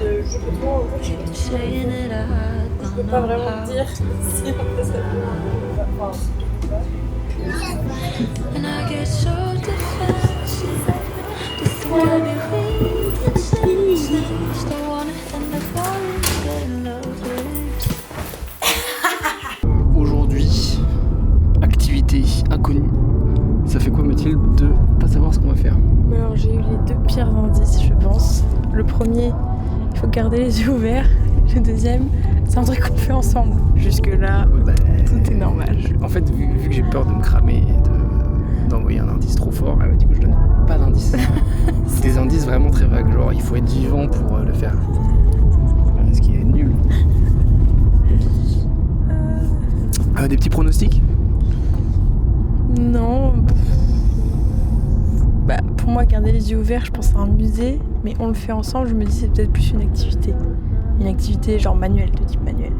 je peux trop en fait, je peux pas vraiment dire si après ça enfin, And I get so defensive. Just wanna be clean, don't wanna end up falling in love with. Aujourd'hui, activité inconnue. Ça fait quoi Mathilde de pas savoir ce qu'on va faire? Alors j'ai eu les deux pires indices je pense. Le premier, il faut garder les yeux ouverts. Le deuxième, c'est un truc qu'on fait ensemble. Jusque là, tout est normal. En fait, vu que j'ai peur de me cramer et d'envoyer un indice trop fort, du coup je donne pas d'indice. C'est des indices vraiment très vagues, genre il faut être vivant pour le faire. Ce qui est nul. Des petits pronostics? Non. Bah, pour moi, garder les yeux ouverts, je pense à un musée. Mais on le fait ensemble, je me dis c'est peut-être plus une activité. Une activité genre manuelle, de type manuel.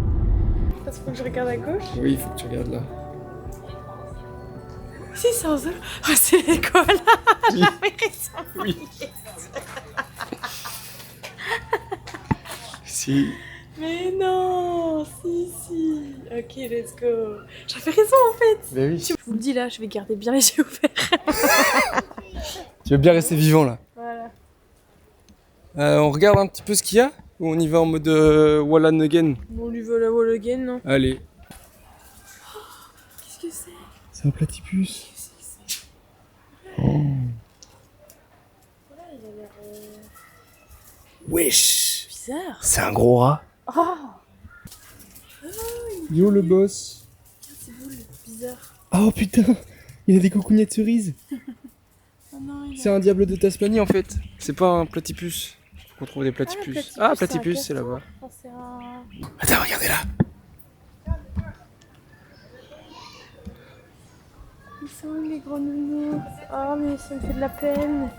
Parce qu'il faut que je regarde à gauche. Oui, il faut que tu regardes là. Si, c'est un zoo. Oh, c'est l'école. Oui. J'avais raison. Oui. Si. Mais non, si. Ok, let's go. J'avais raison en fait. Ben oui. Je vous le dis là, je vais garder bien les yeux ouverts. Tu veux bien rester vivant là. Voilà. On regarde un petit peu ce qu'il y a ou on y va en mode wall and again? Bon, on lui veut la wall again, non? Allez. Qu'est-ce que c'est? C'est un platypus. Qu'est-ce que c'est? Oh. Voilà, il a l'air Wesh. bizarre. C'est un gros rat. Oh, Yo le boss. c'est boule, bizarre. Oh putain, il a des coucougnettes cerises. Oh non, il a... C'est un diable de Tasmanie en fait. C'est pas un platypus. Faut qu'on trouve des platypus. Ah, platypus, c'est là-bas. Oh, c'est un... Attends, regardez là. Ils sont où les gros nounous? Oh, mais ça me fait de la peine.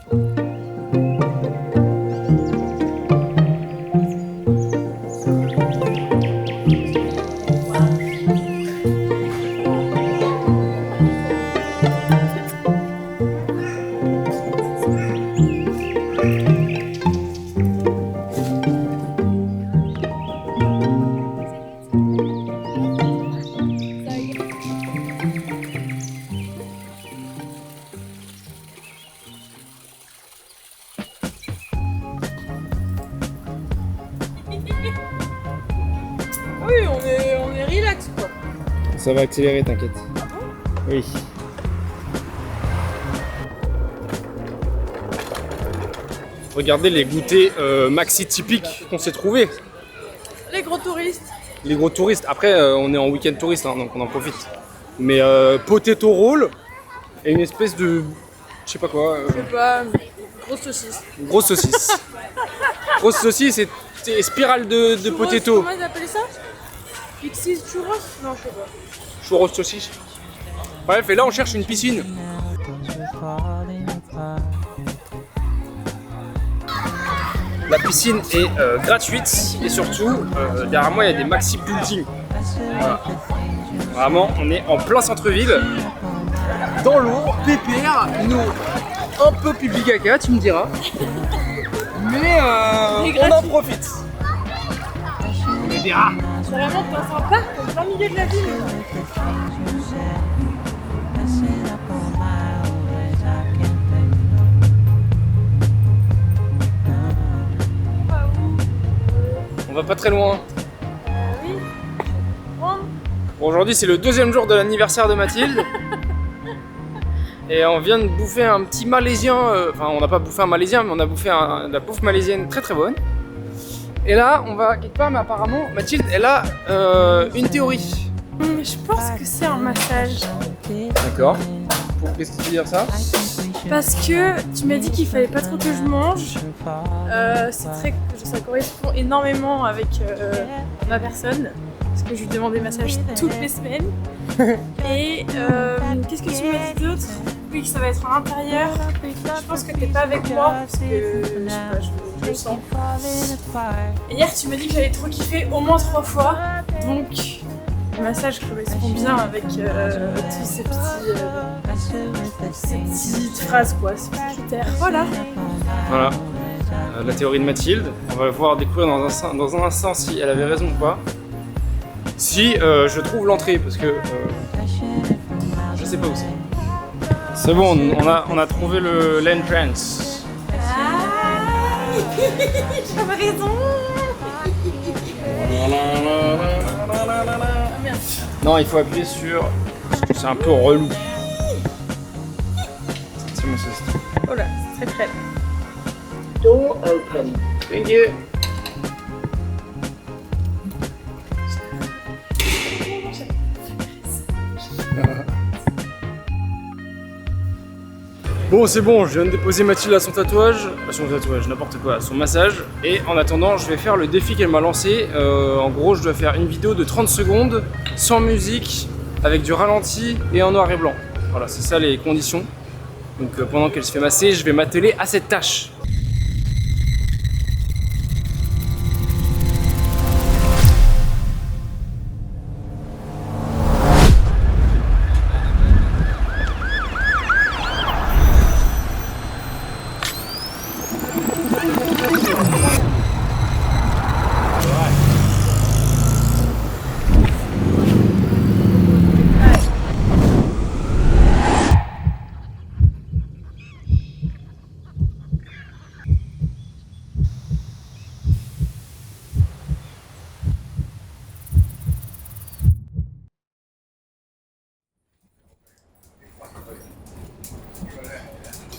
Oui, on est relax quoi. Ça va accélérer, t'inquiète. Ah bon? Oui. Regardez les goûters maxi typiques qu'on s'est trouvés. Les gros touristes. Les gros touristes. Après, on est en week-end touriste, hein, donc on en profite. Mais potato roll et une espèce de... Je sais pas quoi. Je sais pas, grosse saucisse. Une grosse saucisse. Grosse saucisse et spirale de Churros, potato. Comment ils appellent ça? Pixies churros? Non, je sais pas. Churros saucisse. Bref, et là on cherche une piscine. La piscine est gratuite et surtout, derrière moi il y a des maxi buildings. Voilà. Vraiment, on est en plein centre-ville. Dans l'eau, pépère, nous, un peu pipi caca, tu me diras. Mais on en profite. On est des rats. C'est vraiment dans un parc, en plein milieu de la ville. On va pas très loin. Oui. Bon. Bon, aujourd'hui c'est le deuxième jour de l'anniversaire de Mathilde. Et on vient de bouffer un petit malaisien, enfin on n'a pas bouffé un malaisien mais on a bouffé de la bouffe malaisienne très très bonne. Et là on va quelque part mais apparemment Mathilde elle a une théorie. Je pense que c'est un massage. D'accord. Qu'est-ce que tu veux dire ça? Parce que tu m'as dit qu'il fallait pas trop que je mange. Ça correspond énormément avec ma personne. Parce que je lui demande des massages toutes les semaines. Et qu'est-ce que tu m'as dit d'autre? Oui, que ça va être à l'intérieur. Je pense que t'es pas avec moi parce que je sais pas, je le sens. Et hier, tu m'as dit que j'allais trop kiffer au moins 3 fois. Donc, le massage correspond bien avec tous ces petites phrases, quoi, ces petits critères. Voilà. Voilà. la théorie de Mathilde. On va pouvoir découvrir dans un instant si elle avait raison ou pas. Si je trouve l'entrée, parce que je sais pas où c'est. C'est bon, on a trouvé l'entrance. J'avais raison. Non, il faut appuyer sur... parce que c'est un peu relou. Oh là, c'est très près. Door open. Thank you. Bon, c'est bon, je viens de déposer Mathilde à son tatouage, n'importe quoi, à son massage. Et en attendant, je vais faire le défi qu'elle m'a lancé. En gros, je dois faire une vidéo de 30 secondes, sans musique, avec du ralenti et en noir et blanc. Voilà, c'est ça les conditions. Donc pendant qu'elle se fait masser, je vais m'atteler à cette tâche.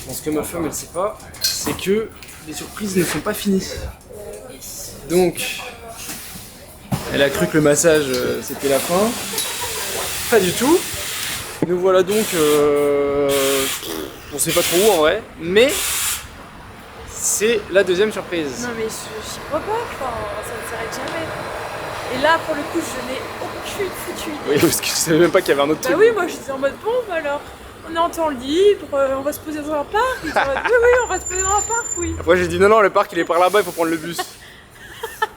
Bon, ce que ma femme elle sait pas, c'est que les surprises ne sont pas finies. Donc, elle a cru que le massage c'était la fin. Pas du tout. Nous voilà donc, on sait pas trop où en vrai, mais c'est la deuxième surprise. Non mais j'y crois pas, enfin, ça ne s'arrête jamais. Et là pour le coup je n'ai aucune foutue idée. Oui, parce que je savais même pas qu'il y avait un autre Bah truc. oui, moi j'étais en mode bon, bah alors on est en temps libre, on va se poser dans un parc. Ils étaient en mode, oui, on va se poser dans un parc, oui. Après j'ai dit non, le parc il est par là-bas, il faut prendre le bus.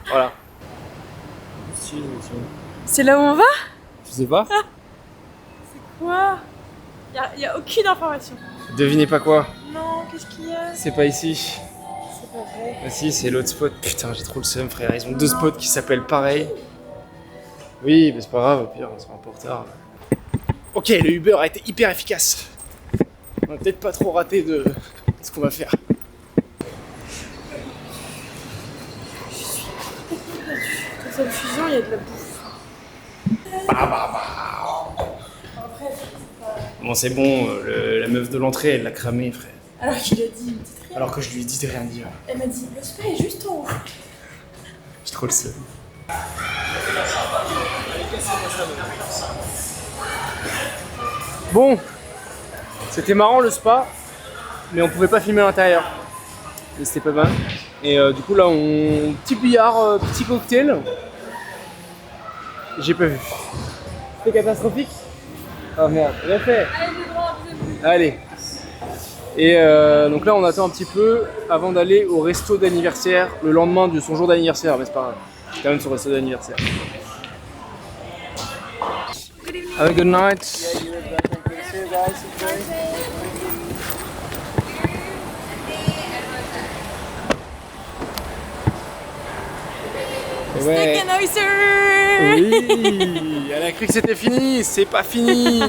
Voilà. C'est là où on va? Tu sais pas? Quoi? Y a aucune information. Devinez pas quoi? Non, qu'est-ce qu'il y a? C'est pas ici. C'est pas vrai. Ah si, c'est l'autre spot. Putain, j'ai trop le seum, frère. Ils ont deux spots qui s'appellent pareil. Oui, mais c'est pas grave, au pire, on sera un peu en retard. Ok, le Uber a été hyper efficace. On va peut-être pas trop raté de ce qu'on va faire. Dans cette fusion, il y a de la bouffe. Bon, c'est bon, la meuf de l'entrée, elle l'a cramé, frère. Alors qu'il a dit, il me dit rien. Alors que je lui ai dit de rien dire. Elle m'a dit, le spa est juste en haut. J'ai trop le seum. Bon, c'était marrant le spa, mais on pouvait pas filmer à l'intérieur. Et c'était pas mal. Et du coup là, petit billard, petit cocktail. J'ai pas vu. C'était catastrophique. Oh merde, bien fait. Allez. Et donc là, on attend un petit peu avant d'aller au resto d'anniversaire le lendemain de son jour d'anniversaire, mais c'est pas grave. C'est quand même son resto d'anniversaire. Have a good night. Ouais. Steak and oyster. Oui, elle a cru que c'était fini, c'est pas fini.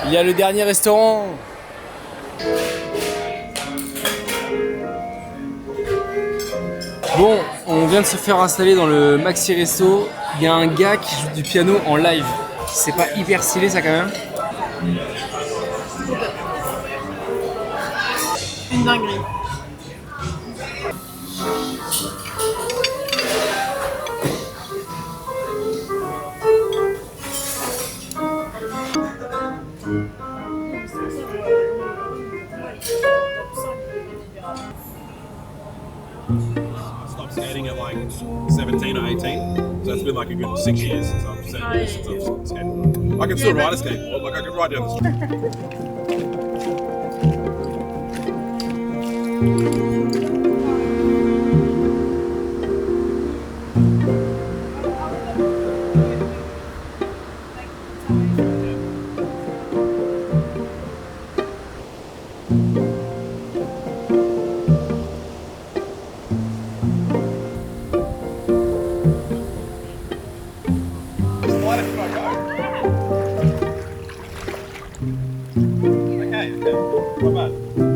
Il y a le dernier restaurant. Bon, on vient de se faire installer dans le Maxi Resto. Il y a un gars qui joue du piano en live. C'est pas hyper stylé ça quand même? Une dinguerie. Stopped skating at like 17 or 18. So it's been like a good 6 years since I've stopped skating. I can still ride a skateboard, like I can ride down the street. bad.